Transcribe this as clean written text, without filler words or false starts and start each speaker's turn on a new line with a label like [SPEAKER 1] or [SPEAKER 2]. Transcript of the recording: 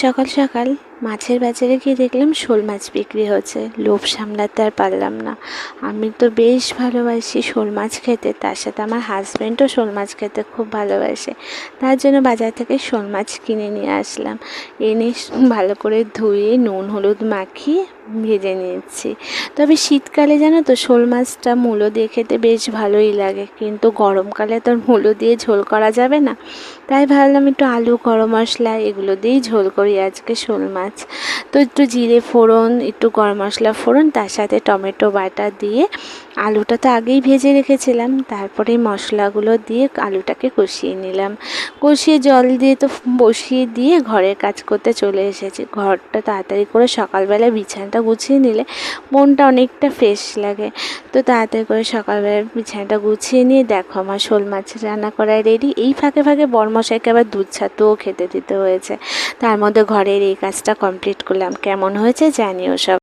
[SPEAKER 1] সকাল সকাল মাছের বাজারে গিয়ে দেখলাম শোল মাছ বিক্রি হচ্ছে। লোভ সামলাতে আর পারলাম না। আমি তো বেশ ভালোবাসি শোল মাছ খেতে, তার সাথে আমার হাজব্যান্ডও শোল মাছ খেতে খুব ভালোবাসে। তার জন্য বাজার থেকে শোল মাছ কিনে নিয়ে আসলাম। এনে ভালো করে ধুয়ে নুন হলুদ মাখিয়ে ভেজে নিয়েছি। তবে শীতকালে জানো তো শোল মাছটা মূলো দিয়ে খেতে বেশ ভালোই লাগে, কিন্তু গরমকালে তো মূলো দিয়ে ঝোল করা যাবে না। তাই ভাবলাম একটু আলু গরম মশলা এগুলো দিয়েই ঝোল করি আজকে শোল মাছ। তো একটু জিরে ফোড়ন, একটু গরম মশলা ফোড়ন, তার সাথে টমেটো বাটা দিয়ে আলুটা তো আগেই ভেজে রেখেছিলাম, তারপরে মশলাগুলো দিয়ে আলুটাকে কষিয়ে নিলাম। কষিয়ে জল দিয়ে তো বসিয়ে দিয়ে ঘরের কাজ করতে চলে এসেছি। ঘরটা তাড়াতাড়ি করে সকালবেলা বিছানাটা গুছিয়ে নিলে মনটা অনেকটা ফ্রেশ লাগে। তো তাড়াতাড়ি করে সকালবেলা বিছানাটা গুছিয়ে নিয়ে দেখো আমার শোল মাছ রান্না করা রেডি। এই ফাঁকে ফাঁকে বরমশাইকে আবার দুধ ছাতুও খেতে দিতে হয়েছে। তার মধ্যে ঘরের এই কাজটা কমপ্লিট করলাম। কেমন হয়েছে জানিও সব।